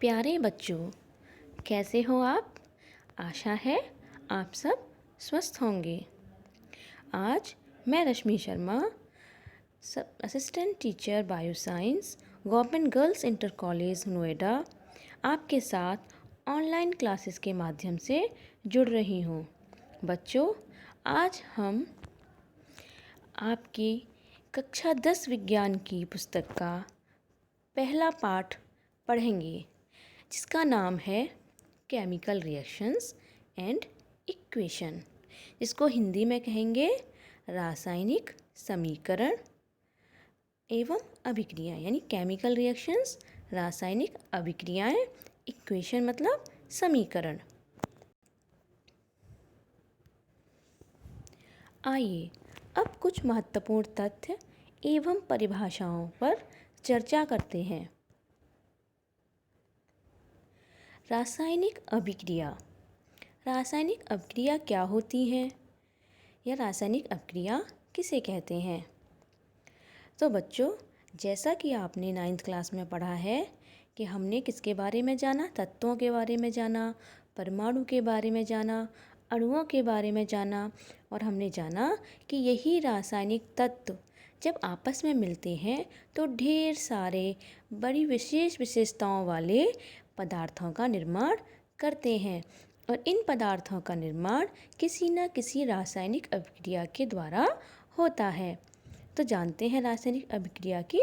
प्यारे बच्चों, कैसे हो आप? आशा है आप सब स्वस्थ होंगे। आज मैं रश्मि शर्मा, सब assistant teacher bio science, government girls inter college Noida, आपके साथ ऑनलाइन क्लासेस के माध्यम से जुड़ रही हूँ। बच्चों, आज हम आपकी कक्षा 10 विज्ञान की पुस्तक का पहला पाठ पढ़ेंगे, जिसका नाम है केमिकल रिएक्शंस एंड इक्वेशन, जिसको हिंदी में कहेंगे रासायनिक समीकरण एवं अभिक्रियाएं, यानी केमिकल रिएक्शंस, रासायनिक अभिक्रियाएं, इक्वेशन मतलब समीकरण। आइए अब कुछ महत्वपूर्ण तथ्य एवं परिभाषाओं पर चर्चा करते हैं। रासायनिक अभिक्रिया। रासायनिक अभिक्रिया क्या होती है या रासायनिक अभिक्रिया किसे कहते हैं? तो बच्चों, जैसा कि आपने 9th क्लास में पढ़ा है कि हमने किसके बारे में जाना, तत्वों के बारे में जाना, परमाणु के बारे में जाना, अणुओं के बारे में जाना, और हमने जाना कि यही रासायनिक तत्व जब आपस में मिलते हैं तो ढेर सारे बड़ी विशेष विशेषताओं वाले पदार्थों का निर्माण करते हैं, और इन पदार्थों का निर्माण किसी न किसी रासायनिक अभिक्रिया के द्वारा होता है। तो जानते हैं रासायनिक अभिक्रिया की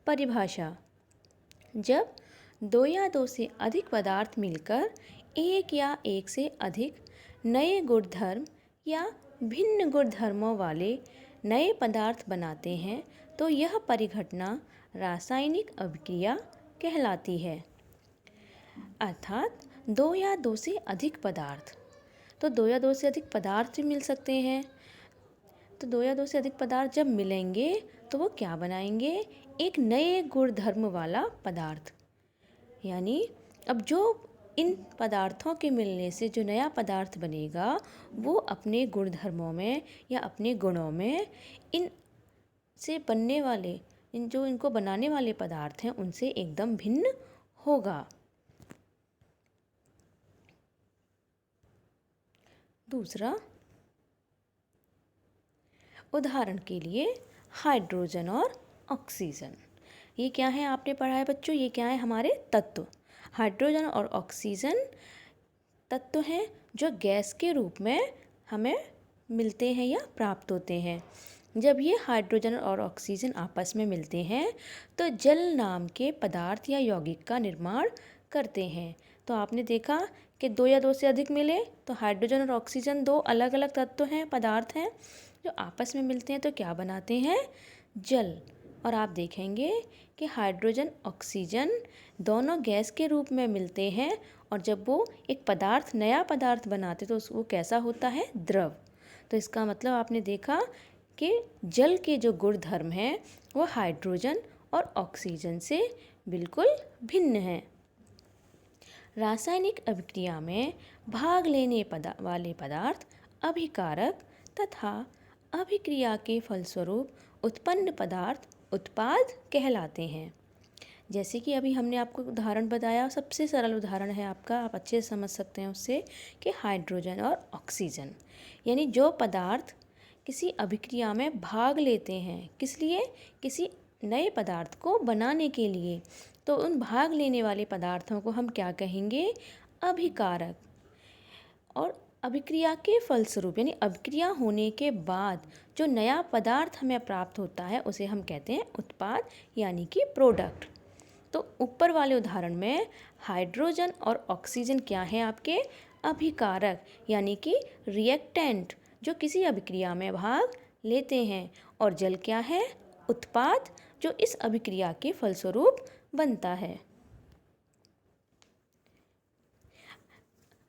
परिभाषा। जब दो या दो से अधिक पदार्थ मिलकर एक या एक से अधिक नए गुणधर्म या भिन्न गुणधर्मों वाले नए पदार्थ बनाते हैं तो यह परिघटना रासायनिक अभिक्रिया कहलाती है। अर्थात दो या दो से अधिक पदार्थ, तो दो या दो से अधिक पदार्थ मिल सकते हैं। तो दो या दो से अधिक पदार्थ जब मिलेंगे तो वो क्या बनाएंगे? एक नए गुणधर्म वाला पदार्थ। यानी अब जो इन पदार्थों के मिलने से जो नया पदार्थ बनेगा वो अपने गुणधर्मों में या अपने गुणों में इन से बनने वाले, इन जो इनको बनाने वाले पदार्थ हैं उनसे एकदम भिन्न होगा। दूसरा, उदाहरण के लिए हाइड्रोजन और ऑक्सीजन। ये क्या है आपने पढ़ा है बच्चों? ये क्या है? हमारे तत्व। हाइड्रोजन और ऑक्सीजन तत्व हैं जो गैस के रूप में हमें मिलते हैं या प्राप्त होते हैं। जब ये हाइड्रोजन और ऑक्सीजन आपस में मिलते हैं तो जल नाम के पदार्थ या यौगिक का निर्माण करते हैं। तो आपने देखा कि दो या दो से अधिक मिले तो हाइड्रोजन और ऑक्सीजन दो अलग अलग तत्व हैं, पदार्थ हैं, जो आपस में मिलते हैं तो क्या बनाते हैं? जल। और आप देखेंगे कि हाइड्रोजन ऑक्सीजन दोनों गैस के रूप में मिलते हैं, और जब वो एक पदार्थ, नया पदार्थ बनाते तो वो कैसा होता है? द्रव। तो इसका मतलब आपने देखा कि जल के जो गुणधर्म हैं वो हाइड्रोजन और ऑक्सीजन से बिल्कुल भिन्न हैं। रासायनिक अभिक्रिया में भाग लेने वाले पदार्थ अभिकारक तथा अभिक्रिया के फलस्वरूप उत्पन्न पदार्थ उत्पाद कहलाते हैं। जैसे कि अभी हमने आपको उदाहरण बताया, सबसे सरल उदाहरण है आपका, आप अच्छे से समझ सकते हैं उससे, कि हाइड्रोजन और ऑक्सीजन, यानी जो पदार्थ किसी अभिक्रिया में भाग लेते हैं, किस लिए? किसी नए पदार्थ को बनाने के लिए, तो उन भाग लेने वाले पदार्थों को हम क्या कहेंगे? अभिकारक। और अभिक्रिया के फलस्वरूप, यानी अभिक्रिया होने के बाद जो नया पदार्थ हमें प्राप्त होता है उसे हम कहते हैं उत्पाद, यानी कि प्रोडक्ट। तो ऊपर वाले उदाहरण में हाइड्रोजन और ऑक्सीजन क्या है आपके? अभिकारक, यानी कि रिएक्टेंट, जो किसी अभिक्रिया में भाग लेते हैं, और जल क्या है? उत्पाद, जो इस अभिक्रिया के फलस्वरूप बनता है।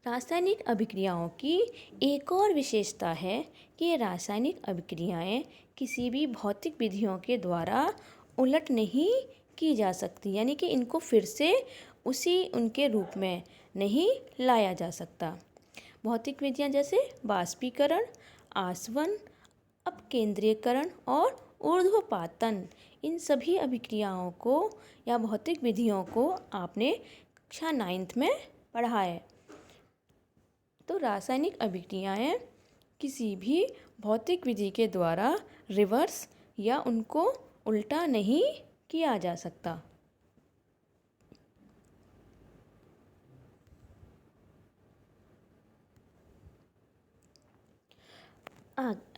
रासायनिक अभिक्रियाओं की एक और विशेषता है कि ये रासायनिक अभिक्रियाएं किसी भी भौतिक विधियों के द्वारा उलट नहीं की जा सकती, यानी कि इनको फिर से उसी उनके रूप में नहीं लाया जा सकता। भौतिक विधियां जैसे बाष्पीकरण, आसवन, अपकेंद्रीयकरण और ऊर्ध्वपातन, इन सभी अभिक्रियाओं को या भौतिक विधियों को आपने कक्षा 9th में पढ़ा है। तो रासायनिक अभिक्रियाएं किसी भी भौतिक विधि के द्वारा रिवर्स या उनको उल्टा नहीं किया जा सकता।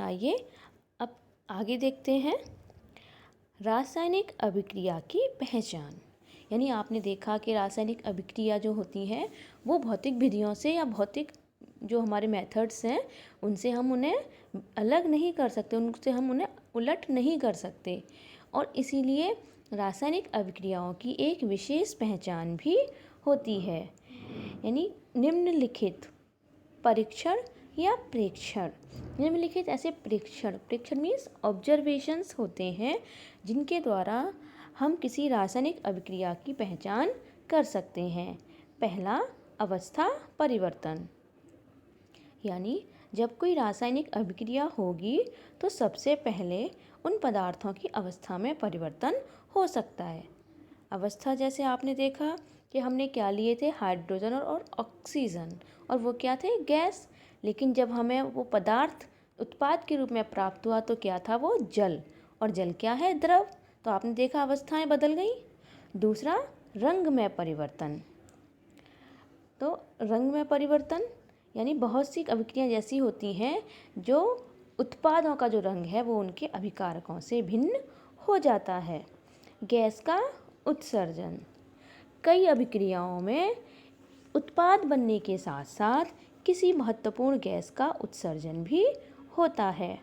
आइए अब आगे देखते हैं रासायनिक अभिक्रिया की पहचान। यानी आपने देखा कि रासायनिक अभिक्रिया जो होती हैं वो भौतिक विधियों से या भौतिक जो हमारे मेथड्स हैं उनसे हम उन्हें अलग नहीं कर सकते, उनसे हम उन्हें उलट नहीं कर सकते। और इसीलिए रासायनिक अभिक्रियाओं की एक विशेष पहचान भी होती है। यानी निम्नलिखित परीक्षण या प्रेक्षण, निम्नलिखित ऐसे प्रेक्षण मीन्स ऑब्जर्वेशंस होते हैं जिनके द्वारा हम किसी रासायनिक अभिक्रिया की पहचान कर सकते हैं। पहला, अवस्था परिवर्तन। यानी जब कोई रासायनिक अभिक्रिया होगी तो सबसे पहले उन पदार्थों की अवस्था में परिवर्तन हो सकता है। अवस्था जैसे आपने देखा कि हमने क्या लिए थे, हाइड्रोजन और ऑक्सीजन, और वो क्या थे, गैस। लेकिन जब हमें वो पदार्थ उत्पाद के रूप में प्राप्त हुआ तो क्या था, वो जल, और जल क्या है, द्रव। तो आपने देखा अवस्थाएं बदल गई। दूसरा, रंग में परिवर्तन। तो रंग में परिवर्तन यानी बहुत सी अभिक्रियाएं जैसी होती हैं जो उत्पादों का जो रंग है वो उनके अभिकारकों से भिन्न हो जाता है। गैस का उत्सर्जन, कई अभिक्रियाओं में उत्पाद बनने के साथ साथ किसी महत्वपूर्ण गैस का उत्सर्जन भी होता है।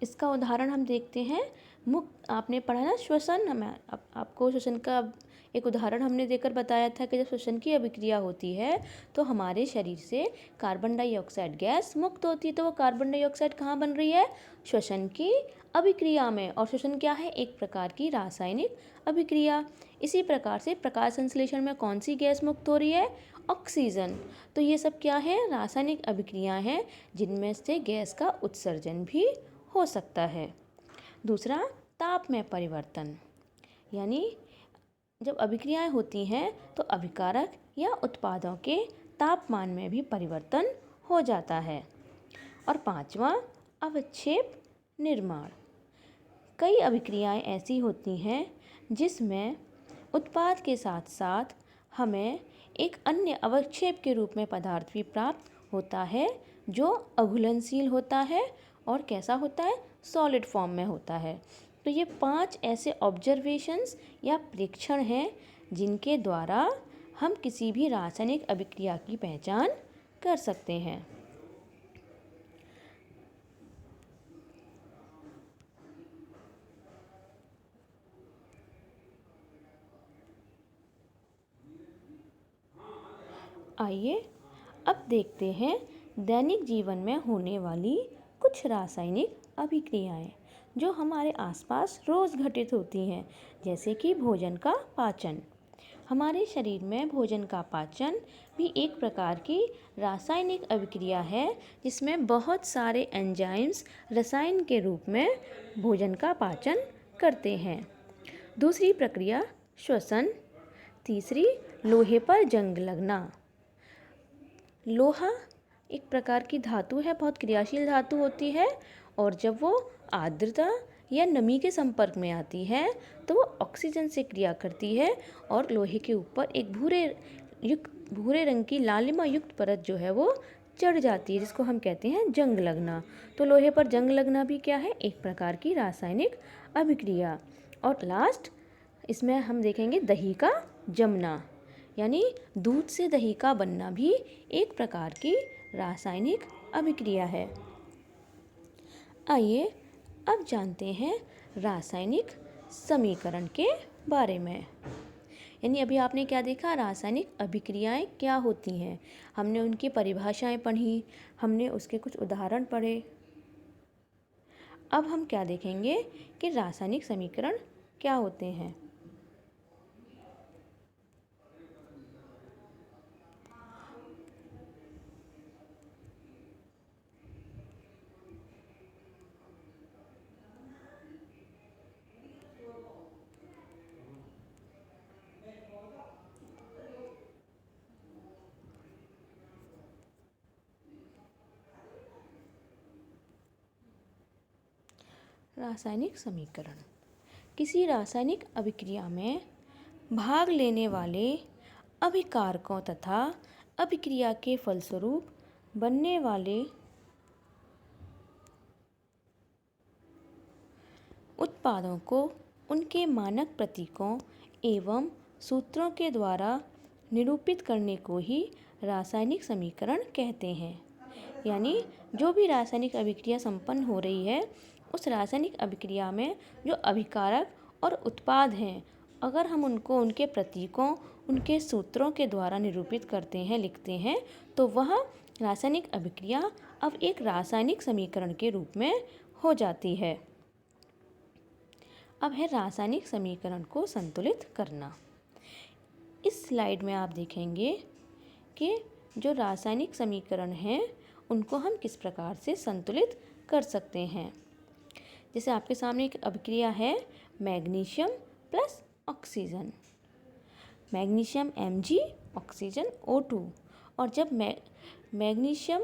इसका उदाहरण हम देखते हैं, मुक्त, आपने पढ़ा ना श्वसन, हमें आपको श्वसन का एक उदाहरण हमने देकर बताया था कि जब श्वसन की अभिक्रिया होती है तो हमारे शरीर से कार्बन डाइऑक्साइड गैस मुक्त होती है। तो वो कार्बन डाइऑक्साइड कहाँ बन रही है, श्वसन की अभिक्रिया में। और श्वसन क्या है, एक प्रकार की रासायनिक अभिक्रिया। इसी प्रकार से प्रकाश संश्लेषण में कौन सी गैस मुक्त हो रही है, ऑक्सीजन। तो ये सब क्या है, रासायनिक अभिक्रियाएं हैं जिनमें से गैस का उत्सर्जन भी हो सकता है। दूसरा, ताप में परिवर्तन। यानी जब अभिक्रियाएं होती हैं तो अभिकारक या उत्पादों के तापमान में भी परिवर्तन हो जाता है। और पांचवा, अवक्षेप निर्माण। कई अभिक्रियाएं ऐसी होती हैं जिसमें उत्पाद के साथ साथ हमें एक अन्य अवक्षेप के रूप में पदार्थ भी प्राप्त होता है जो अघुलनशील होता है और कैसा होता है, सॉलिड फॉर्म में होता है। तो ये 5 ऐसे ऑब्जर्वेशंस या प्रेक्षण हैं जिनके द्वारा हम किसी भी रासायनिक अभिक्रिया की पहचान कर सकते हैं। आइए अब देखते हैं दैनिक जीवन में होने वाली कुछ रासायनिक अभिक्रियाएं जो हमारे आसपास रोज़ घटित होती हैं, जैसे कि भोजन का पाचन। हमारे शरीर में भोजन का पाचन भी एक प्रकार की रासायनिक अभिक्रिया है जिसमें बहुत सारे एंजाइम्स रसायन के रूप में भोजन का पाचन करते हैं। दूसरी प्रक्रिया, श्वसन। तीसरी, लोहे पर जंग लगना। लोहा एक प्रकार की धातु है, बहुत क्रियाशील धातु होती है, और जब वो आर्द्रता या नमी के संपर्क में आती है तो वो ऑक्सीजन से क्रिया करती है और लोहे के ऊपर एक भूरे रंग की लालिमा युक्त परत जो है वो चढ़ जाती है, जिसको हम कहते हैं जंग लगना। तो लोहे पर जंग लगना भी क्या है, एक प्रकार की रासायनिक अभिक्रिया। और लास्ट, इसमें हम देखेंगे दही का जमना, यानी दूध से दही का बनना भी एक प्रकार की रासायनिक अभिक्रिया है। आइए अब जानते हैं रासायनिक समीकरण के बारे में। यानी अभी आपने क्या देखा, रासायनिक अभिक्रियाएं क्या होती हैं, हमने उनकी परिभाषाएं पढ़ी, हमने उसके कुछ उदाहरण पढ़े। अब हम क्या देखेंगे कि रासायनिक समीकरण क्या होते हैं। रासायनिक समीकरण किसी रासायनिक अभिक्रिया में भाग लेने वाले अभिकारकों तथा अभिक्रिया के फलस्वरूप बनने वाले उत्पादों को उनके मानक प्रतीकों एवं सूत्रों के द्वारा निरूपित करने को ही रासायनिक समीकरण कहते हैं। यानी जो भी रासायनिक अभिक्रिया संपन्न हो रही है, उस रासायनिक अभिक्रिया में जो अभिकारक और उत्पाद हैं, अगर हम उनको उनके प्रतीकों, उनके सूत्रों के द्वारा निरूपित करते हैं, लिखते हैं, तो वह रासायनिक अभिक्रिया अब एक रासायनिक समीकरण के रूप में हो जाती है। अब है रासायनिक समीकरण को संतुलित करना। इस स्लाइड में आप देखेंगे कि जो रासायनिक समीकरण हैं उनको हम किस प्रकार से संतुलित कर सकते हैं। जैसे आपके सामने एक अभिक्रिया है magnesium plus oxygen, magnesium Mg, oxygen O2। और जब मैग्नीशियम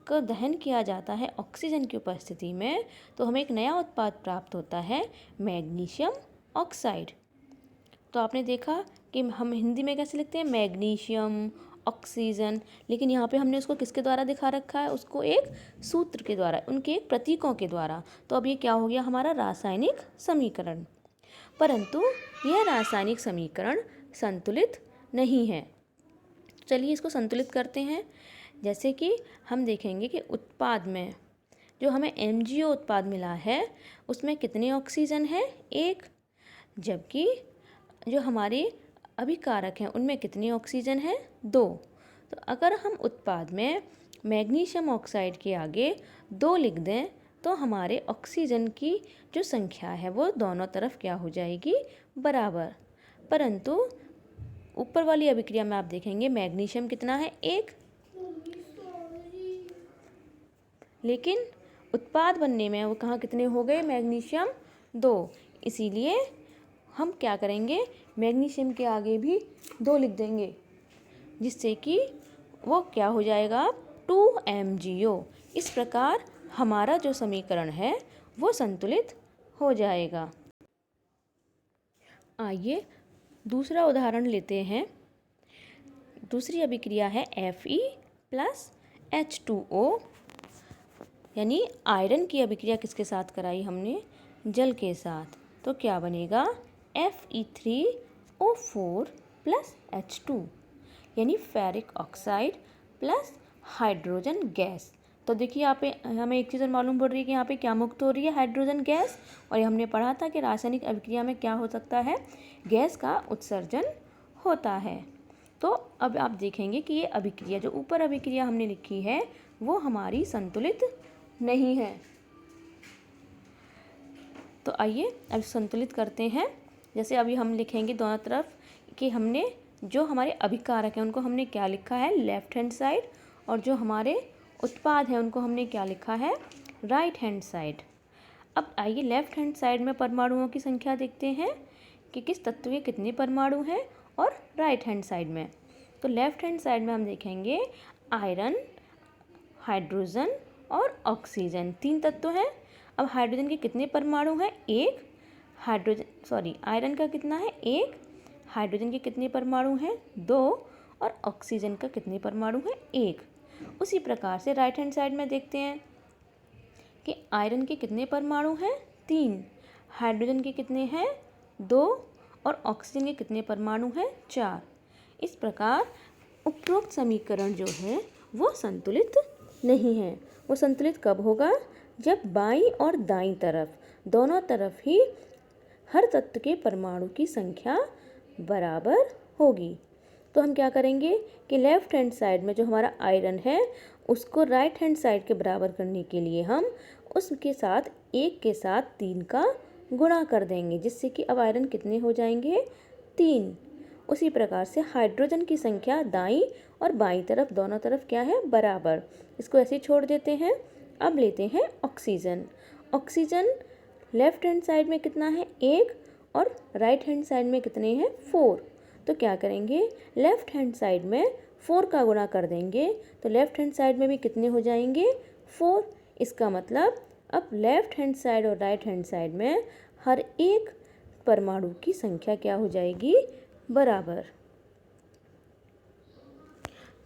का दहन किया जाता है ऑक्सीजन की उपस्थिति में, तो हमें एक नया उत्पाद प्राप्त होता है मैग्नीशियम ऑक्साइड। तो आपने देखा कि हम हिंदी में कैसे लिखते हैं, मैग्नीशियम ऑक्सीजन, लेकिन यहाँ पे हमने उसको किसके द्वारा दिखा रखा है, उसको एक सूत्र के द्वारा, उनके एक प्रतीकों के द्वारा। तो अब ये क्या हो गया, हमारा रासायनिक समीकरण। परंतु यह रासायनिक समीकरण संतुलित नहीं है। चलिए इसको संतुलित करते हैं। जैसे कि हम देखेंगे कि उत्पाद में जो हमें MgO उत्पाद मिला है उसमें कितने ऑक्सीजन है, 1, जबकि जो हमारे अभिकारक हैं उनमें कितनी ऑक्सीजन है, 2। तो अगर हम उत्पाद में मैग्नीशियम ऑक्साइड के आगे 2 लिख दें तो हमारे ऑक्सीजन की जो संख्या है वो दोनों तरफ क्या हो जाएगी, बराबर। परंतु ऊपर वाली अभिक्रिया में आप देखेंगे मैग्नीशियम कितना है, 1, लेकिन उत्पाद बनने में वो कहाँ कितने हो गए, मैग्नीशियम 2। इसीलिए हम क्या करेंगे, मैग्नीशियम के आगे भी 2 लिख देंगे, जिससे कि वो क्या हो जाएगा, 2MgO। इस प्रकार हमारा जो समीकरण है वो संतुलित हो जाएगा। आइए दूसरा उदाहरण लेते हैं। दूसरी अभिक्रिया है Fe प्लस H2O, यानी आयरन की अभिक्रिया किसके साथ कराई हमने, जल के साथ। तो क्या बनेगा, Fe3O4 प्लस H2, यानी ferric oxide plus hydrogen gas. तो देखिए यहाँ पे हमें एक चीज़ और मालूम पड़ रही है कि यहाँ पे क्या मुक्त हो रही है, हाइड्रोजन गैस। और ये हमने पढ़ा था कि रासायनिक अभिक्रिया में क्या हो सकता है, गैस का उत्सर्जन होता है। तो अब आप देखेंगे कि ये अभिक्रिया, जो ऊपर अभिक्रिया हमने लिखी है, वो हमारी संतुलित नहीं है। तो आइए अब संतुलित करते हैं। जैसे अभी हम लिखेंगे दोनों तरफ कि हमने जो हमारे अभिकारक हैं उनको हमने क्या लिखा है, लेफ्ट हैंड साइड, और जो हमारे उत्पाद हैं उनको हमने क्या लिखा है, राइट हैंड साइड। अब आइए लेफ्ट हैंड साइड में परमाणुओं की संख्या देखते हैं कि किस तत्व के कितने परमाणु हैं, और राइट हैंड साइड में। तो लेफ्ट हैंड साइड में हम देखेंगे आयरन, हाइड्रोजन और ऑक्सीजन, 3 तत्व हैं। अब हाइड्रोजन के कितने परमाणु हैं, 1। आयरन का कितना है, 1। हाइड्रोजन के कितने परमाणु हैं, 2। और ऑक्सीजन का कितने परमाणु हैं, 1। उसी प्रकार से राइट हैंड साइड में देखते हैं कि आयरन के कितने परमाणु हैं, 3। हाइड्रोजन के कितने हैं, 2। और ऑक्सीजन के कितने परमाणु हैं, 4। इस प्रकार उपरोक्त समीकरण जो है वो संतुलित नहीं है। वो संतुलित कब होगा, जब बाईं और दाईं तरफ, दोनों तरफ ही हर तत्व के परमाणु की संख्या बराबर होगी। तो हम क्या करेंगे कि लेफ्ट हैंड साइड में जो हमारा आयरन है उसको राइट हैंड साइड के बराबर करने के लिए हम उसके साथ 1 के साथ 3 का गुणा कर देंगे, जिससे कि अब आयरन कितने हो जाएंगे, 3। उसी प्रकार से हाइड्रोजन की संख्या दाईं और बाईं तरफ, दोनों तरफ क्या है, बराबर। इसको ऐसे ही छोड़ देते हैं। अब लेते हैं oxygen. Oxygen left hand side में कितना है, 1, और राइट हैंड साइड में कितने हैं, 4। तो क्या करेंगे, लेफ्ट हैंड साइड में 4 का गुणा कर देंगे, तो लेफ्ट हैंड साइड में भी कितने हो जाएंगे, 4। इसका मतलब अब लेफ्ट हैंड साइड और राइट हैंड साइड में हर एक परमाणु की संख्या क्या हो जाएगी, बराबर।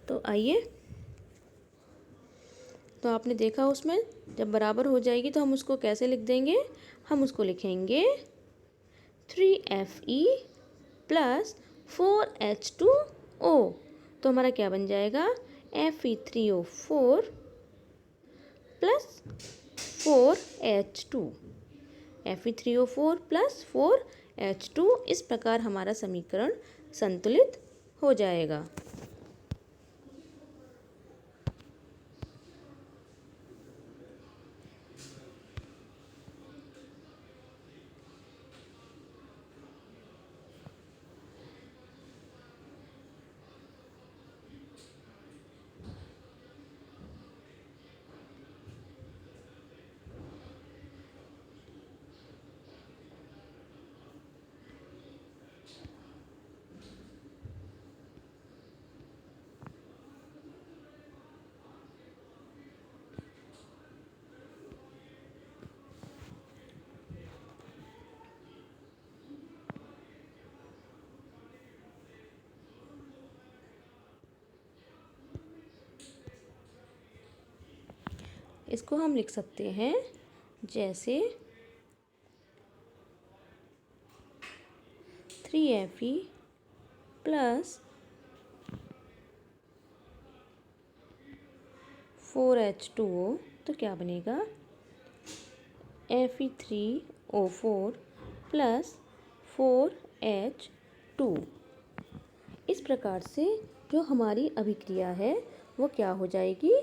तो आइए, तो आपने देखा उसमें जब बराबर हो जाएगी तो हम उसको कैसे लिख देंगे, हम उसको लिखेंगे 3Fe प्लस 4H2O। तो हमारा क्या बन जाएगा, Fe3O4 plus 4H2, Fe3O4 plus 4H2। इस प्रकार हमारा समीकरण संतुलित हो जाएगा। इसको हम लिख सकते हैं जैसे 3Fe प्लस 4H2O। तो क्या बनेगा, Fe3O4 प्लस 4H2। इस प्रकार से जो हमारी अभिक्रिया है वो क्या हो जाएगी,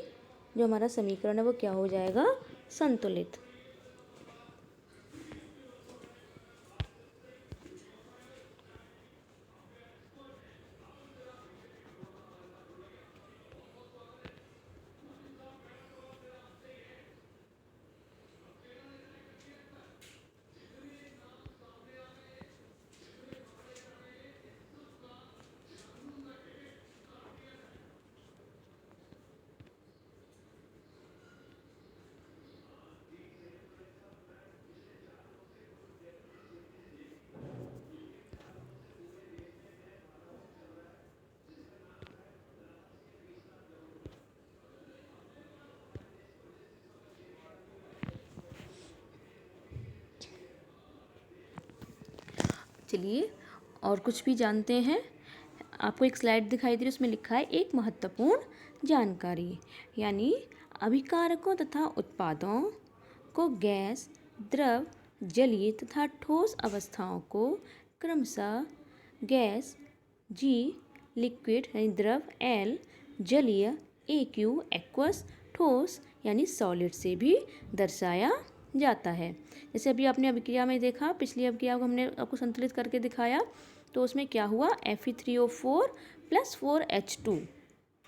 जो हमारा समीकरण है वो क्या हो जाएगा, संतुलित। चलिए और कुछ भी जानते हैं। आपको एक स्लाइड दिखाई दे रही है, उसमें लिखा है एक महत्वपूर्ण जानकारी, यानी अभिकारकों तथा उत्पादों को गैस, द्रव, जलीय तथा ठोस अवस्थाओं को क्रमशः गैस G, लिक्विड यानी द्रव L, जलीय AQ, एक्वस, ठोस यानी सॉलिड से भी दर्शाया जाता है। जैसे अभी आपने अभिक्रिया में देखा, पिछली अभिक्रिया को हमने आपको संतुलित करके दिखाया, तो उसमें क्या हुआ, Fe3O4 प्लस 4H2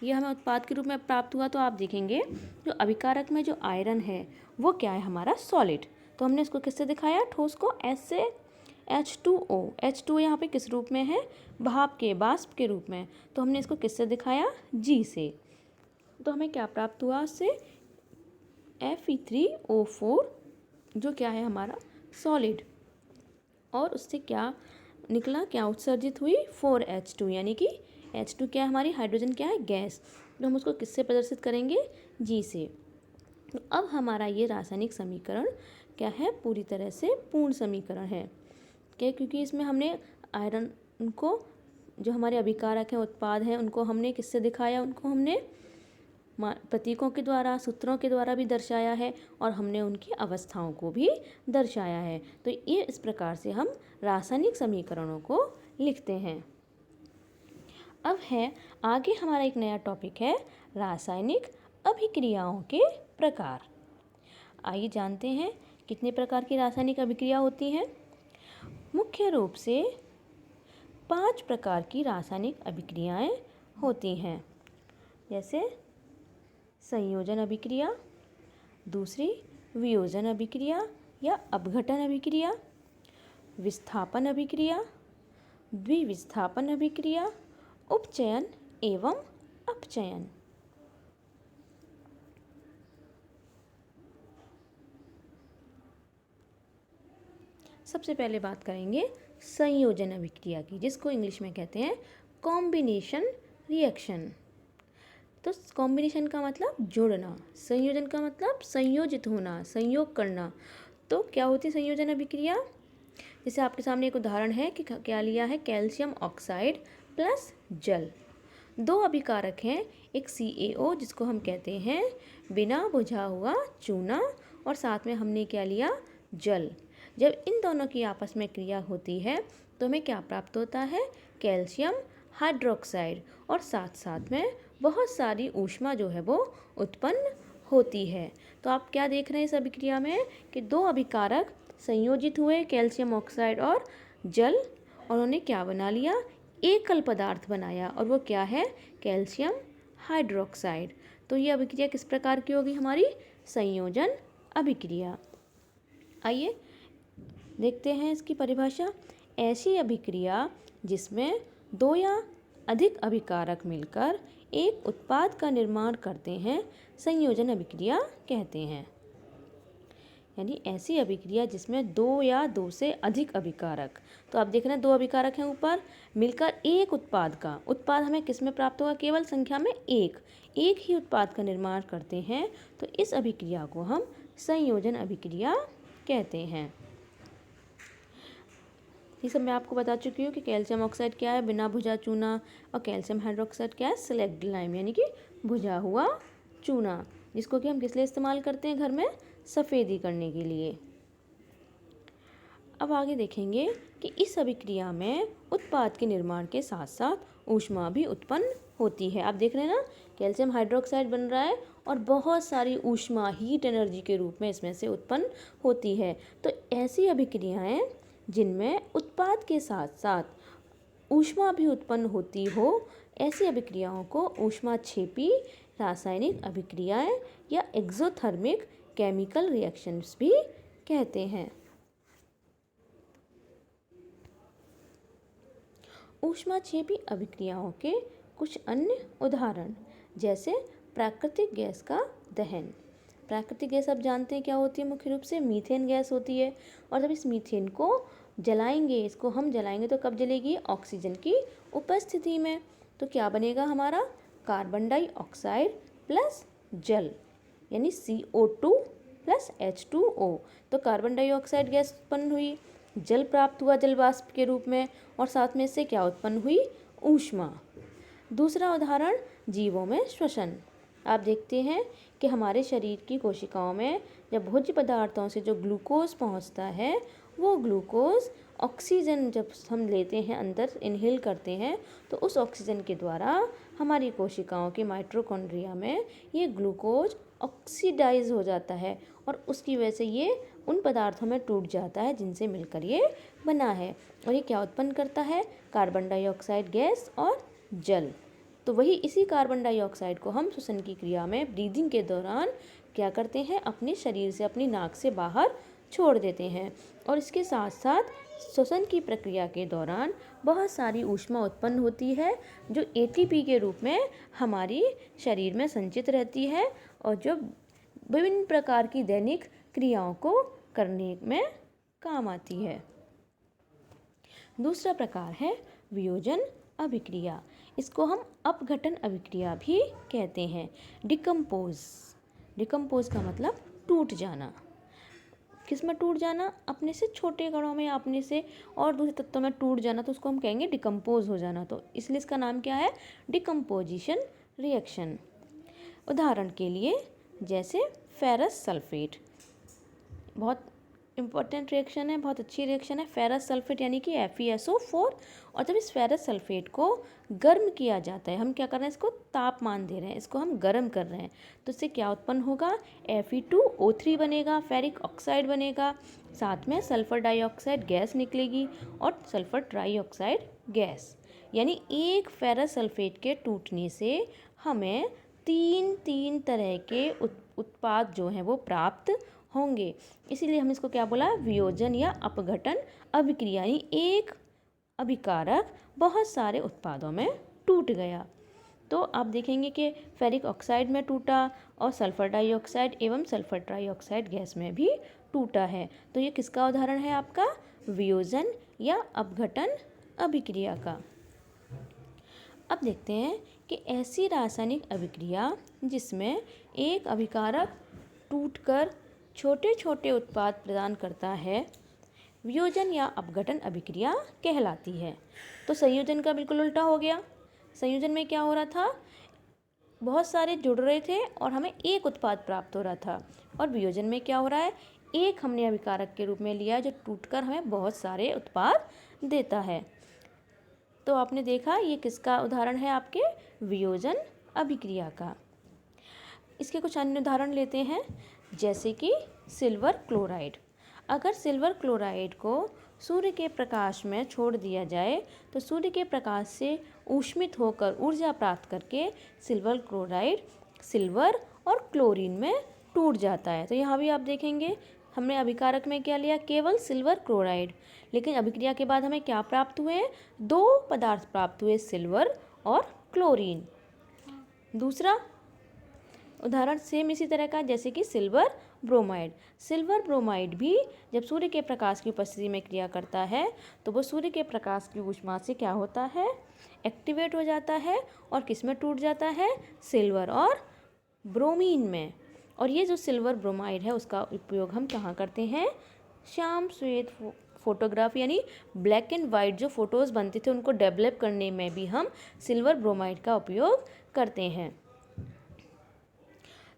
ये हमें उत्पाद के रूप में प्राप्त हुआ। तो आप देखेंगे जो अभिकारक में जो आयरन है वो क्या है, हमारा सॉलिड। तो हमने इसको किससे दिखाया, ठोस को S से, H2O, H2O यहाँ पे किस रूप में है, भाप के, बाष्प के रूप में। तो हमने इसको किससे दिखाया, G से। तो हमें क्या प्राप्त हुआ उससे, Fe3O4 जो क्या है हमारा सॉलिड, और उससे क्या निकला, क्या उत्सर्जित हुई, 4H2, यानी कि H2 क्या है हमारी, हाइड्रोजन क्या है, गैस। तो हम उसको किससे प्रदर्शित करेंगे, G से। तो अब हमारा ये रासायनिक समीकरण क्या है, पूरी तरह से पूर्ण समीकरण है। क्या, क्योंकि इसमें हमने आयरन को, जो हमारे अभिकारक हैं, उत्पाद हैं, उनको हमने किससे दिखाया, उनको हमने प्रतीकों के द्वारा, सूत्रों के द्वारा भी दर्शाया है, और हमने उनकी अवस्थाओं को भी दर्शाया है। तो ये इस प्रकार से हम रासायनिक समीकरणों को लिखते हैं। अब है आगे हमारा एक नया टॉपिक है, रासायनिक अभिक्रियाओं के प्रकार। आइए जानते हैं कितने प्रकार की रासायनिक अभिक्रिया होती हैं। मुख्य रूप से 5 प्रकार की रासायनिक अभिक्रियाएं होती हैं, जैसे संयोजन अभिक्रिया, दूसरी वियोजन अभिक्रिया या अपघटन अभिक्रिया, विस्थापन अभिक्रिया, द्विविस्थापन अभिक्रिया, उपचयन एवं अपचयन। सबसे पहले बात करेंगे संयोजन अभिक्रिया की, जिसको इंग्लिश में कहते हैं कॉम्बिनेशन रिएक्शन। तो कॉम्बिनेशन का मतलब जोड़ना, संयोजन का मतलब संयोजित होना, संयोग करना। तो क्या होती है संयोजन अभिक्रिया? जैसे आपके सामने एक उदाहरण है कि क्या लिया है, कैल्शियम ऑक्साइड प्लस जल। दो अभिकारक हैं, एक CaO जिसको हम कहते हैं बिना बुझा हुआ चूना, और साथ में हमने क्या लिया, जल। जब इन दोनों की आपस में क्रिया होती है तो हमें क्या प्राप्त होता है, कैल्शियम हाइड्रोक्साइड, और साथ साथ में बहुत सारी ऊष्मा जो है वो उत्पन्न होती है। तो आप क्या देख रहे हैं इस अभिक्रिया में कि दो अभिकारक संयोजित हुए, कैल्शियम ऑक्साइड और जल, और उन्होंने क्या बना लिया, एकल पदार्थ बनाया, और वो क्या है, कैल्शियम हाइड्रोक्साइड। तो ये अभिक्रिया किस प्रकार की होगी, हमारी संयोजन अभिक्रिया। आइए देखते हैं इसकी परिभाषा। ऐसी अभिक्रिया जिसमें दो या अधिक अभिकारक मिलकर एक उत्पाद का निर्माण करते हैं, संयोजन अभिक्रिया कहते हैं। यानी ऐसी अभिक्रिया जिसमें दो या दो से अधिक अभिकारक, तो आप देख रहे हैं दो अभिकारक हैं ऊपर, मिलकर एक उत्पाद का, उत्पाद हमें किस में प्राप्त होगा, केवल संख्या में एक ही उत्पाद का निर्माण करते हैं, तो इस अभिक्रिया को हम संयोजन अभिक्रिया कहते हैं। ये सब मैं आपको बता चुकी हूँ कि कैल्शियम ऑक्साइड क्या है, बिना भुजा चूना, और कैल्शियम हाइड्रोक्साइड क्या है, स्लैग्ड लाइम, यानी कि भुजा हुआ चूना, जिसको कि हम किस लिए इस्तेमाल करते हैं, घर में सफ़ेदी करने के लिए। अब आगे देखेंगे कि इस अभिक्रिया में उत्पाद के निर्माण के साथ साथ ऊष्मा भी उत्पन्न होती है। आप देख रहे हैं ना, कैल्शियम हाइड्रोक्साइड बन रहा है और बहुत सारी ऊष्मा, हीट एनर्जी के रूप में इसमें से उत्पन्न होती है। तो ऐसी अभिक्रियाएं जिनमें उत्पाद के साथ साथ ऊष्मा भी उत्पन्न होती हो, ऐसी अभिक्रियाओं को ऊष्माक्षेपी रासायनिक अभिक्रियाएं या एक्सोथर्मिक केमिकल रिएक्शंस भी कहते हैं। ऊष्माक्षेपी अभिक्रियाओं के कुछ अन्य उदाहरण, जैसे प्राकृतिक गैस का दहन। प्राकृतिक गैस आप जानते हैं क्या होती है, मुख्य रूप से मीथेन गैस होती है। और जब इस मीथेन को जलाएंगे, इसको हम जलाएंगे तो कब जलेगी, ऑक्सीजन की उपस्थिति में। तो क्या बनेगा हमारा, कार्बन डाइऑक्साइड प्लस जल, यानी CO2 प्लस H2O। तो कार्बन डाइऑक्साइड गैस उत्पन्न हुई, जल प्राप्त हुआ जल वाष्प के रूप में, और साथ में इससे क्या उत्पन्न हुई, ऊष्मा। दूसरा उदाहरण, जीवों में श्वसन। आप देखते हैं कि हमारे शरीर की कोशिकाओं में जब भोज्य पदार्थों से जो ग्लूकोज पहुंचता है, वो ग्लूकोज ऑक्सीजन जब हम लेते हैं, अंदर इनहेल करते हैं, तो उस ऑक्सीजन के द्वारा हमारी कोशिकाओं के माइटोकॉन्ड्रिया में ये ग्लूकोज ऑक्सीडाइज हो जाता है, और उसकी वजह से ये उन पदार्थों में टूट जाता है जिनसे मिलकर ये बना है। और ये क्या उत्पन्न करता है, कार्बन डाइऑक्साइड गैस और जल। तो वही इसी कार्बन डाइऑक्साइड को हम श्वसन की क्रिया में ब्रीदिंग के दौरान क्या करते हैं, अपने शरीर से, अपनी नाक से बाहर छोड़ देते हैं। और इसके साथ साथ श्वसन की प्रक्रिया के दौरान बहुत सारी ऊष्मा उत्पन्न होती है, जो ATP के रूप में हमारी शरीर में संचित रहती है, और जो विभिन्न प्रकार की दैनिक क्रियाओं को करने में काम आती है। दूसरा प्रकार है वियोजन अभिक्रिया। इसको हम अपघटन अभिक्रिया भी कहते हैं। डिकम्पोज का मतलब टूट जाना। किस में टूट जाना, अपने से छोटे कणों में, अपने से और दूसरे तत्वों में टूट जाना, तो उसको हम कहेंगे डिकम्पोज हो जाना। तो इसलिए इसका नाम क्या है, डिकम्पोजिशन रिएक्शन। उदाहरण के लिए जैसे फेरस सल्फेट, बहुत इम्पॉर्टेंट रिएक्शन है, बहुत अच्छी रिएक्शन है। फेरस सल्फेट यानी कि FeSO4। और जब इस फेरस सल्फेट को गर्म किया जाता है, हम क्या कर रहे हैं, इसको तापमान दे रहे हैं, इसको हम गर्म कर रहे हैं, तो इससे क्या उत्पन्न होगा, Fe2O3 बनेगा, फेरिक ऑक्साइड बनेगा, साथ में सल्फर डाइऑक्साइड गैस निकलेगी और सल्फर ट्राइऑक्साइड गैस। यानी एक फेरस सल्फेट के टूटने से हमें तीन तरह के उत्पाद जो हैं वो प्राप्त होंगे। इसीलिए हम इसको क्या बोला, वियोजन या अपघटन अभिक्रिया। एक अभिकारक बहुत सारे उत्पादों में टूट गया। तो आप देखेंगे कि फेरिक ऑक्साइड में टूटा और सल्फर डाइऑक्साइड एवं सल्फर ट्राइऑक्साइड गैस में भी टूटा है। तो ये किसका उदाहरण है, आपका वियोजन या अपघटन अभिक्रिया का। अब देखते हैं कि ऐसी रासायनिक अभिक्रिया जिसमें एक अभिकारक टूटकर छोटे छोटे उत्पाद प्रदान करता है, वियोजन या अपघटन अभिक्रिया कहलाती है। तो संयोजन का बिल्कुल उल्टा हो गया। संयोजन में क्या हो रहा था, बहुत सारे जुड़ रहे थे और हमें एक उत्पाद प्राप्त हो रहा था। और वियोजन में क्या हो रहा है, एक हमने अभिकारक के रूप में लिया जो टूटकर हमें बहुत सारे उत्पाद देता है। तो आपने देखा ये किसका उदाहरण है, आपके वियोजन अभिक्रिया का। इसके कुछ अन्य उदाहरण लेते हैं, जैसे कि सिल्वर क्लोराइड। अगर सिल्वर क्लोराइड को सूर्य के प्रकाश में छोड़ दिया जाए तो सूर्य के प्रकाश से ऊष्मित होकर ऊर्जा प्राप्त करके सिल्वर क्लोराइड सिल्वर और क्लोरीन में टूट जाता है। तो यहाँ भी आप देखेंगे हमने अभिकारक में क्या लिया, केवल सिल्वर क्लोराइड, लेकिन अभिक्रिया के बाद हमें क्या प्राप्त हुए, दो पदार्थ प्राप्त हुए, सिल्वर और क्लोरीन। दूसरा उदाहरण सेम इसी तरह का, जैसे कि सिल्वर ब्रोमाइड। सिल्वर ब्रोमाइड भी जब सूर्य के प्रकाश की उपस्थिति में क्रिया करता है तो वो सूर्य के प्रकाश की ऊष्मा से क्या होता है, एक्टिवेट हो जाता है और किस में टूट जाता है, सिल्वर और ब्रोमीन में। और ये जो सिल्वर ब्रोमाइड है उसका उपयोग हम कहाँ करते हैं, श्याम श्वेत फोटोग्राफी यानी ब्लैक एंड वाइट जो फ़ोटोज़ बनते थे उनको डेवलप करने में भी हम सिल्वर ब्रोमाइड का उपयोग करते हैं।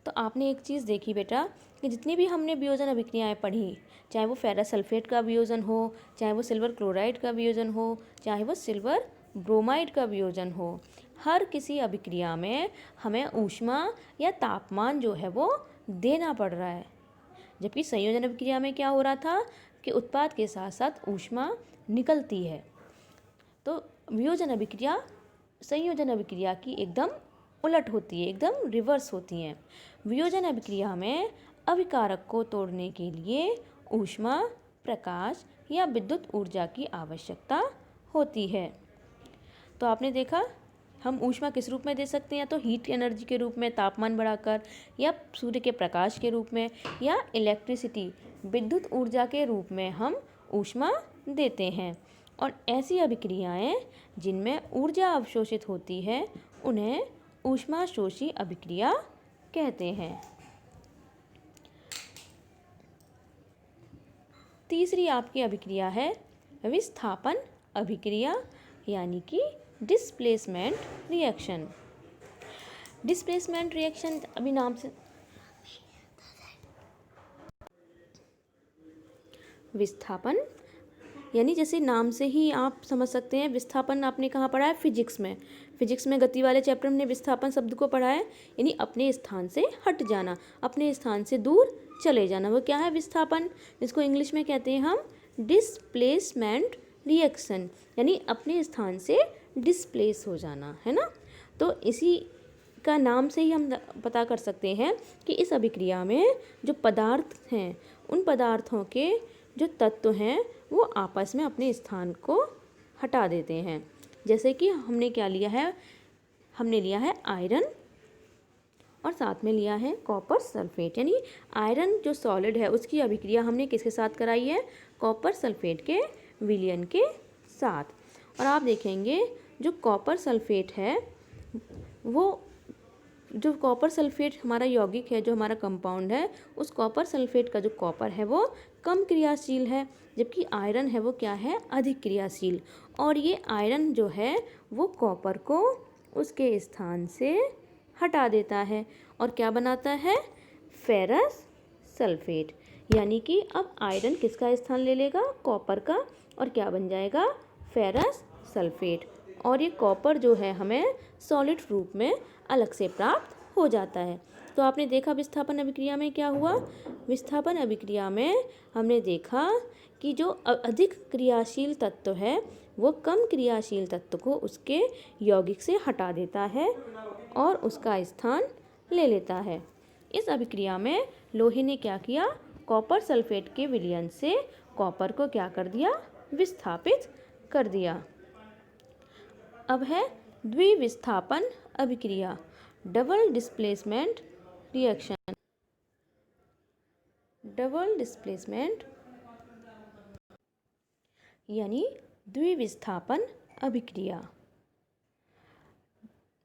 तो आपने एक चीज़ देखी बेटा कि जितनी भी हमने वियोजन अभिक्रियाएं पढ़ी, चाहे वो फेरस सल्फेट का वियोजन हो, चाहे वो सिल्वर क्लोराइड का वियोजन हो, चाहे वो सिल्वर ब्रोमाइड का वियोजन हो, हर किसी अभिक्रिया में हमें ऊष्मा या तापमान जो है वो देना पड़ रहा है। जबकि संयोजन अभिक्रिया में क्या हो रहा था कि उत्पाद के साथ साथ ऊष्मा निकलती है। तो वियोजन अभिक्रिया संयोजन अभिक्रिया की एकदम उलट होती है, एकदम रिवर्स होती हैं। वियोजन अभिक्रिया में अभिकारक को तोड़ने के लिए ऊष्मा, प्रकाश या विद्युत ऊर्जा की आवश्यकता होती है। तो आपने देखा हम ऊष्मा किस रूप में दे सकते हैं, या तो हीट एनर्जी के रूप में तापमान बढ़ाकर, या सूर्य के प्रकाश के रूप में, या इलेक्ट्रिसिटी विद्युत ऊर्जा के रूप में हम ऊष्मा देते हैं। और ऐसी अभिक्रियाएं जिनमें ऊर्जा अवशोषित होती है उन्हें ऊष्माशोषी अभिक्रिया कहते हैं। तीसरी आपकी अभिक्रिया है विस्थापन अभिक्रिया यानी कि डिस्प्लेसमेंट रिएक्शन। डिस्प्लेसमेंट रिएक्शन अभी नाम से विस्थापन यानी जैसे नाम से ही आप समझ सकते हैं, विस्थापन आपने कहाँ पढ़ा है, फिजिक्स में। फिजिक्स में गति वाले चैप्टर में हमने विस्थापन शब्द को पढ़ा है, यानी अपने स्थान से हट जाना, अपने स्थान से दूर चले जाना, वो क्या है विस्थापन, जिसको इंग्लिश में कहते हैं हम डिस्प्लेसमेंट रिएक्शन, यानी अपने स्थान से डिस्प्लेस हो जाना, है ना। तो इसी का नाम से ही हम पता कर सकते हैं कि इस अभिक्रिया में जो पदार्थ हैं उन पदार्थों के जो तत्व हैं वो आपस में अपने स्थान को हटा देते हैं। जैसे कि हमने क्या लिया है, हमने लिया है आयरन और साथ में लिया है कॉपर सल्फेट, यानी आयरन जो सॉलिड है उसकी अभिक्रिया हमने किसके साथ कराई है, कॉपर सल्फेट के विलयन के साथ। और आप देखेंगे जो कॉपर सल्फेट है वो, जो कॉपर सल्फेट हमारा यौगिक है, जो हमारा कंपाउंड है, उस कॉपर सल्फेट का जो कॉपर है वो कम क्रियाशील है, जबकि आयरन है वो क्या है, अधिक क्रियाशील। और ये आयरन जो है वो कॉपर को उसके स्थान से हटा देता है और क्या बनाता है, फेरस सल्फेट। यानी कि अब आयरन किसका स्थान ले लेगा, कॉपर का, और क्या बन जाएगा, फेरस सल्फेट। और ये कॉपर जो है हमें सॉलिड रूप में अलग से प्राप्त हो जाता है। तो आपने देखा विस्थापन अभिक्रिया में क्या हुआ, विस्थापन अभिक्रिया में हमने देखा कि जो अधिक क्रियाशील तत्व है वो कम क्रियाशील तत्व को उसके यौगिक से हटा देता है और उसका स्थान ले लेता है। इस अभिक्रिया में लोहे ने क्या किया, कॉपर सल्फेट के विलयन से कॉपर को क्या कर दिया, विस्थापित कर दिया। अब है द्विविस्थापन अभिक्रिया, double displacement reaction. Double displacement यानी द्विविस्थापन अभिक्रिया।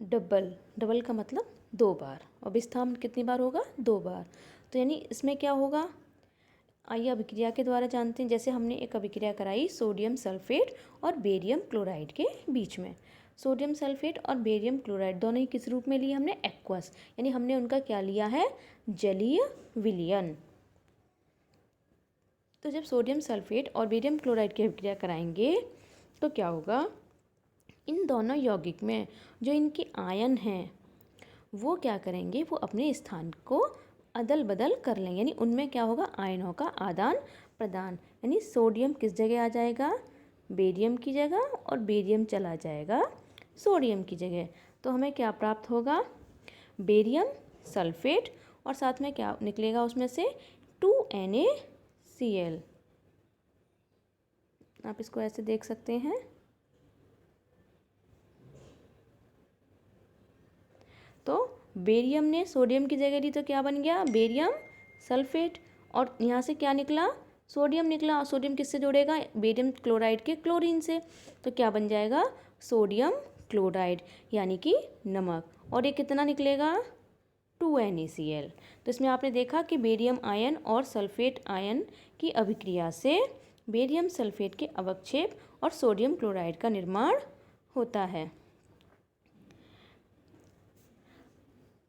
डबल का मतलब 2 बार, और विस्थापन कितनी बार होगा? 2 बार। तो यानी इसमें क्या होगा, आइए अभिक्रिया के द्वारा जानते हैं। जैसे हमने एक अभिक्रिया कराई सोडियम सल्फेट और बेरियम क्लोराइड के बीच में। सोडियम सल्फेट और बेरियम क्लोराइड दोनों ही किस रूप में लिए हमने? एक्वस, यानी हमने उनका क्या लिया है? जलीय विलयन। तो जब सोडियम सल्फेट और बेरियम क्लोराइड की अभिक्रिया कराएंगे तो क्या होगा, इन दोनों यौगिक में जो इनके आयन हैं वो क्या करेंगे, वो अपने स्थान को अदल बदल कर लेंगे। यानी उनमें क्या होगा? आयनों का आदान प्रदान। यानी सोडियम किस जगह आ जाएगा? बेरियम की जगह, और बेरियम चला जाएगा सोडियम की जगह। तो हमें क्या प्राप्त होगा? बेरियम सल्फेट, और साथ में क्या निकलेगा उसमें से? 2NaCl। आप इसको ऐसे देख सकते हैं। तो बेरियम ने सोडियम की जगह ली तो क्या बन गया? Barium sulphate. और यहाँ से क्या निकला? सोडियम निकला। और सोडियम किससे जुड़ेगा? बेरियम क्लोराइड के क्लोरीन से। तो क्या बन जाएगा? सोडियम क्लोराइड, यानी कि नमक। और ये कितना निकलेगा? 2NaCl। तो इसमें आपने देखा कि बेरियम आयन और सल्फेट आयन की अभिक्रिया से बेरियम सल्फेट के अवक्षेप और सोडियम क्लोराइड का निर्माण होता है।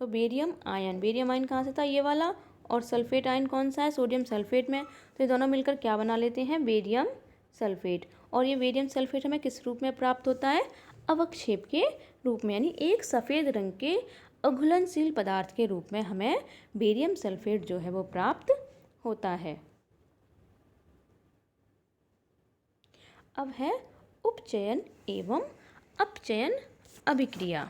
तो बेरियम आयन कहाँ से था? ये वाला। और सल्फेट आयन कौन सा है? सोडियम सल्फेट में। तो ये दोनों मिलकर क्या बना लेते हैं? Barium sulphate. और ये बेरियम सल्फेट हमें किस रूप में प्राप्त होता है? अवक्षेप के रूप में, यानी एक सफ़ेद रंग के अघुलनशील पदार्थ के रूप में हमें बेरियम सल्फेट जो है वो प्राप्त होता है। अब है उपचयन एवं अपचयन अभिक्रिया।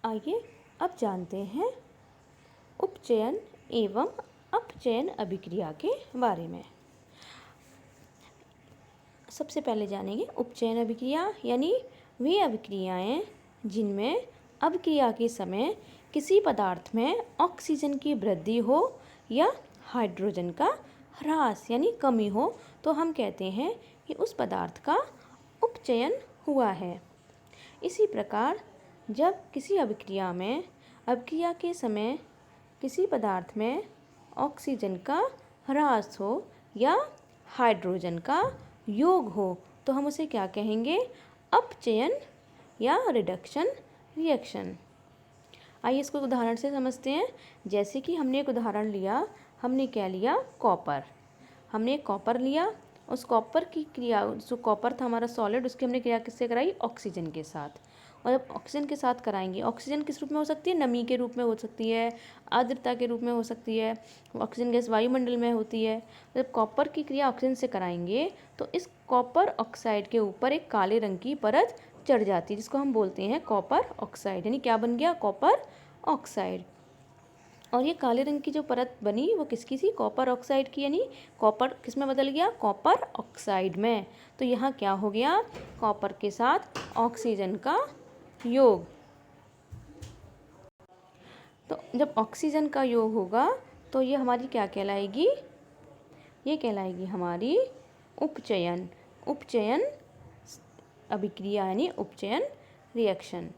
आइए अब जानते हैं उपचयन एवं अपचयन अभिक्रिया के बारे में। सबसे पहले जानेंगे उपचयन अभिक्रिया, यानी वे अभिक्रियाएं जिनमें अभिक्रिया के समय किसी पदार्थ में ऑक्सीजन की वृद्धि हो या हाइड्रोजन का ह्रास यानी कमी हो, तो हम कहते हैं कि उस पदार्थ का उपचयन हुआ है। इसी प्रकार जब किसी अभिक्रिया के समय किसी पदार्थ में ऑक्सीजन का ह्रास हो या हाइड्रोजन का योग हो, तो हम उसे क्या कहेंगे? अपचयन या रिडक्शन रिएक्शन। आइए इसको उदाहरण से समझते हैं। जैसे कि हमने एक उदाहरण लिया, हमने क्या लिया? कॉपर। हमने एक कॉपर लिया, उस कॉपर की क्रिया, जो कॉपर था हमारा सॉलिड, उसकी हमने क्रिया किससे कराई? ऑक्सीजन के साथ। और जब ऑक्सीजन के साथ कराएंगे, ऑक्सीजन किस रूप में हो सकती है? नमी के रूप में हो सकती है, आर्द्रता के रूप में हो सकती है, ऑक्सीजन गैस वायुमंडल में होती है। जब कॉपर की क्रिया ऑक्सीजन से कराएंगे तो इस कॉपर ऑक्साइड के ऊपर एक काले रंग की परत चढ़ जाती है, जिसको हम बोलते हैं कॉपर ऑक्साइड। यानी क्या बन गया? Copper oxide. और ये काले रंग की जो परत बनी वो किसकी थी? कॉपर ऑक्साइड की। यानी कॉपर किस में बदल गया? कॉपर ऑक्साइड में। तो यहाँ क्या हो गया? कॉपर के साथ ऑक्सीजन का योग। तो जब ऑक्सीजन का योग होगा तो ये हमारी क्या कहलाएगी? ये कहलाएगी हमारी उपचयन अभिक्रिया, यानी उपचयन रिएक्शन।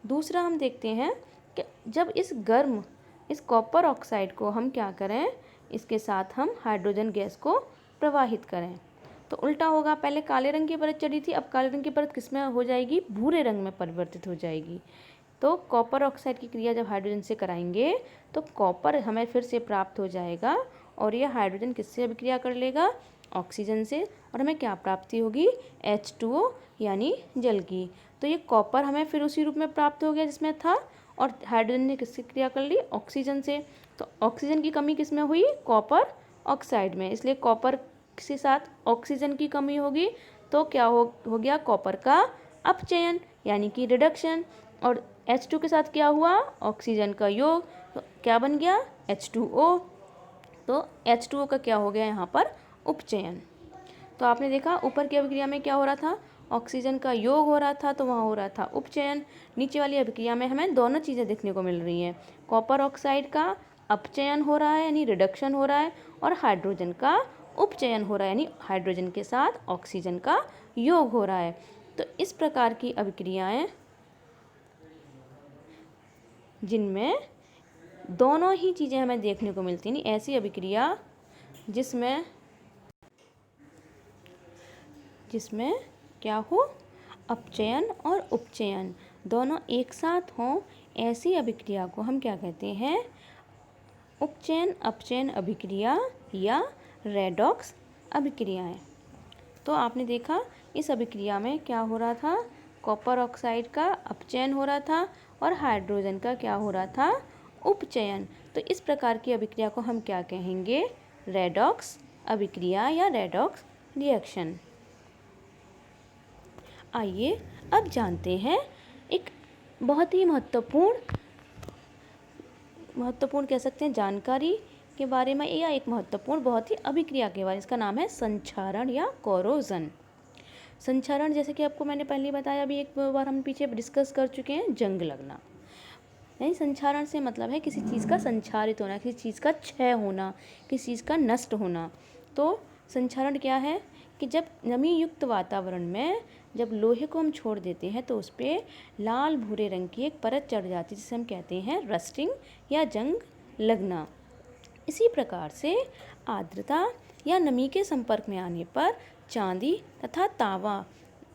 दूसरा हम देखते हैं कि जब इस कॉपर ऑक्साइड को हम क्या करें? इसके साथ हम हाइड्रोजन गैस को प्रवाहित करें तो उल्टा होगा। पहले काले रंग की परत चढ़ी थी, अब काले रंग की परत किस में हो जाएगी? भूरे रंग में परिवर्तित हो जाएगी। तो कॉपर ऑक्साइड की क्रिया जब हाइड्रोजन से कराएंगे तो कॉपर हमें फिर से प्राप्त हो जाएगा, और यह हाइड्रोजन किससे अभिक्रिया कर लेगा? ऑक्सीजन से। और हमें क्या प्राप्ति होगी? H2O यानी जल की। तो ये कॉपर हमें फिर उसी रूप में प्राप्त हो गया जिसमें था, और हाइड्रोजन ने किससे क्रिया कर ली? ऑक्सीजन से। तो ऑक्सीजन की कमी किस में हुई? कॉपर ऑक्साइड में। इसलिए कॉपर के साथ ऑक्सीजन की कमी होगी तो क्या हो गया? कॉपर का अपचयन यानी कि रिडक्शन। और H2 के साथ क्या हुआ? ऑक्सीजन का योग। तो क्या बन गया? H2O। तो H2O का क्या हो गया यहाँ पर? उपचयन। तो आपने देखा ऊपर की अभिक्रिया में क्या हो रहा था? ऑक्सीजन का योग हो रहा था, तो वहाँ हो रहा था उपचयन। नीचे वाली अभिक्रिया में हमें दोनों चीज़ें देखने को मिल रही हैं, कॉपर ऑक्साइड का अपचयन हो रहा है यानी रिडक्शन हो रहा है, और हाइड्रोजन का उपचयन हो रहा है यानी हाइड्रोजन के साथ ऑक्सीजन का योग हो रहा है। तो इस प्रकार की अभिक्रियाएं जिनमें दोनों ही चीज़ें हमें देखने को मिलती हैं, ऐसी अभिक्रिया जिसमें क्या हो, अपचयन और उपचयन दोनों एक साथ हों, ऐसी अभिक्रिया को हम क्या कहते हैं, उपचयन अपचयन अभिक्रिया या रेडॉक्स अभिक्रियाएं। तो आपने देखा इस अभिक्रिया में क्या हो रहा था, कॉपर ऑक्साइड का अपचयन हो रहा था और हाइड्रोजन का क्या हो रहा था, उपचयन। तो इस प्रकार की अभिक्रिया को हम क्या कहेंगे, रेडॉक्स अभिक्रिया या रेडॉक्स रिएक्शन। आइए अब जानते हैं एक बहुत ही महत्वपूर्ण कह सकते हैं जानकारी के बारे में, या एक महत्वपूर्ण बहुत ही अभिक्रिया के बारे में। इसका नाम है संक्षारण या कोरोजन। संक्षारण जैसे कि आपको मैंने पहले बताया, अभी एक बार हम पीछे डिस्कस कर चुके हैं, जंग लगना। नहीं, संक्षारण से मतलब है किसी चीज़ का संक्षारित होना, किसी चीज़ का क्षय होना, किसी चीज़ का नष्ट होना। तो संक्षारण क्या है कि जब नमी युक्त वातावरण में जब लोहे को हम छोड़ देते हैं तो उस पर लाल भूरे रंग की एक परत चढ़ जाती है, जिसे हम कहते हैं रस्टिंग या जंग लगना। इसी प्रकार से आर्द्रता या नमी के संपर्क में आने पर चांदी तथा तांबा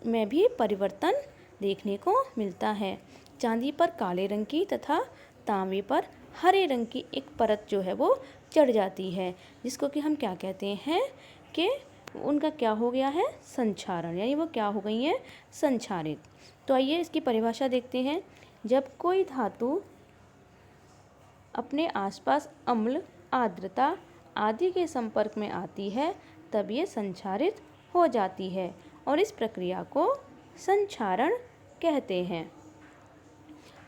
में भी परिवर्तन देखने को मिलता है। चांदी पर काले रंग की तथा तांबे पर हरे रंग की एक परत जो है वो चढ़ जाती है, जिसको कि हम क्या कहते हैं कि उनका क्या हो गया है, संक्षारण, यानी वो क्या हो गई है, संक्षारित। तो आइए इसकी परिभाषा देखते हैं। जब कोई धातु अपने आसपास अम्ल, आर्द्रता आदि के संपर्क में आती है तब ये संक्षारित हो जाती है और इस प्रक्रिया को संक्षारण कहते हैं।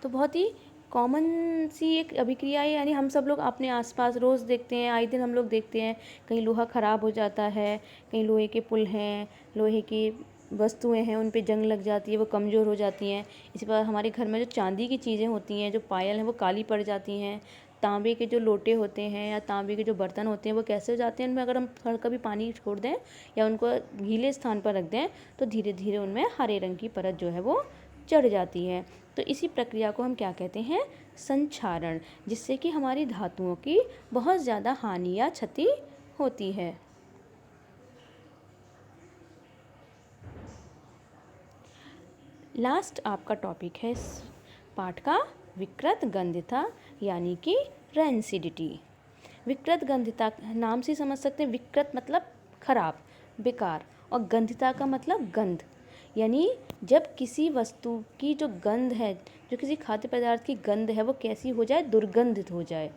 तो बहुत ही कॉमन सी एक अभिक्रिया है, यानी हम सब लोग अपने आसपास रोज़ देखते हैं, आए दिन हम लोग देखते हैं, कहीं लोहा ख़राब हो जाता है, कहीं लोहे के पुल हैं, लोहे की वस्तुएं हैं, उन पे जंग लग जाती है, वो कमज़ोर हो जाती हैं। इसी प्रकार हमारे घर में जो चांदी की चीज़ें होती हैं, जो पायल हैं, वो काली पड़ जाती हैं। तांबे के जो लोटे होते हैं या तांबे के जो बर्तन होते हैं वो कैसे हो जाते हैं, उनमें अगर हम थोड़ा कभी पानी छोड़ दें या उनको गीले स्थान पर रख दें तो धीरे धीरे उनमें हरे रंग की परत जो है वो चढ़ जाती है। तो इसी प्रक्रिया को हम क्या कहते हैं, संक्षारण, जिससे कि हमारी धातुओं की बहुत ज़्यादा हानि या क्षति होती है। लास्ट आपका टॉपिक है इस पाठ का विकृत गंधिता यानी कि रेंसिडिटी। विकृत गंधिता नाम से समझ सकते हैं, विकृत मतलब खराब, बेकार, और गंधिता का मतलब गंध, यानी जब किसी वस्तु की जो गंध है, जो किसी खाद्य पदार्थ की गंध है, वो कैसी हो जाए, दुर्गंधित हो जाए,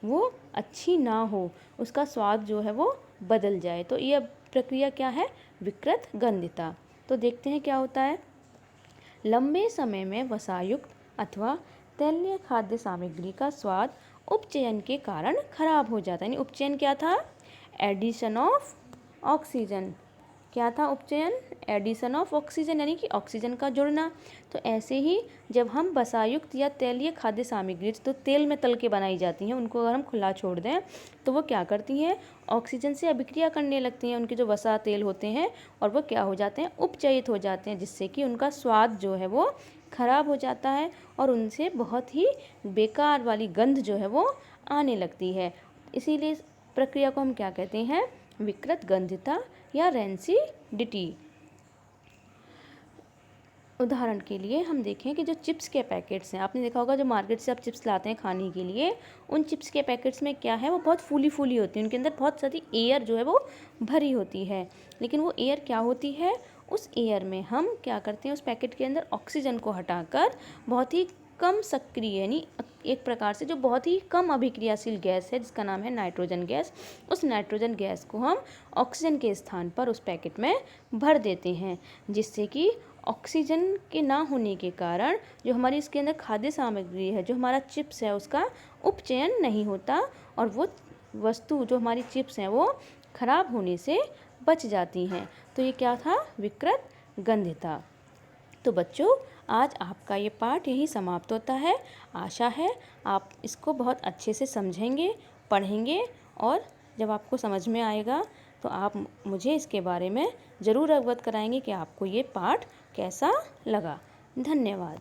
वो अच्छी ना हो, उसका स्वाद जो है वो बदल जाए, तो यह प्रक्रिया क्या है, विकृत गंधिता। तो देखते हैं क्या होता है। लंबे समय में वसायुक्त अथवा तैलीय खाद्य सामग्री का स्वाद उपचयन के कारण खराब हो जाता है। यानी उपचयन क्या था, एडिशन ऑफ ऑक्सीजन। क्या था उपचयन, एडिशन ऑफ ऑक्सीजन, यानी कि ऑक्सीजन का जुड़ना। तो ऐसे ही जब हम वसायुक्त या तैलीय खाद्य सामग्री, तो तेल में तल के बनाई जाती हैं, उनको अगर हम खुला छोड़ दें तो वो क्या करती हैं, ऑक्सीजन से अभिक्रिया करने लगती हैं, उनके जो वसा तेल होते हैं, और वो क्या हो जाते हैं, उपचयित हो जाते हैं, जिससे कि उनका स्वाद जो है वो खराब हो जाता है और उनसे बहुत ही बेकार वाली गंध जो है वो आने लगती है। इसीलिए इस प्रक्रिया को हम क्या कहते हैं, विकृत गंधिता या रेंसिडिटी। उदाहरण के लिए हम देखें कि जो चिप्स के पैकेट्स हैं, आपने देखा होगा जो मार्केट से आप चिप्स लाते हैं खाने के लिए, उन चिप्स के पैकेट्स में क्या है, वो बहुत फूली फूली होती है, उनके अंदर बहुत सारी एयर जो है वो भरी होती है। लेकिन वो एयर क्या होती है, उस एयर में हम क्या करते हैं, उस पैकेट के अंदर ऑक्सीजन को हटाकर बहुत ही कम सक्रिय, यानी एक प्रकार से जो बहुत ही कम अभिक्रियाशील गैस है जिसका नाम है नाइट्रोजन गैस, उस नाइट्रोजन गैस को हम ऑक्सीजन के स्थान पर उस पैकेट में भर देते हैं, जिससे कि ऑक्सीजन के ना होने के कारण जो हमारी इसके अंदर खाद्य सामग्री है, जो हमारा चिप्स है, उसका उपचयन नहीं होता और वो वस्तु जो हमारी चिप्स हैं वो खराब होने से बच जाती हैं। तो ये क्या था, विकृत गंधिता। तो बच्चों, आज आपका ये पाठ यहीं समाप्त होता है। आशा है आप इसको बहुत अच्छे से समझेंगे, पढ़ेंगे और जब आपको समझ में आएगा तो आप मुझे इसके बारे में ज़रूर अवगत कराएंगे कि आपको ये पाठ कैसा लगा। धन्यवाद।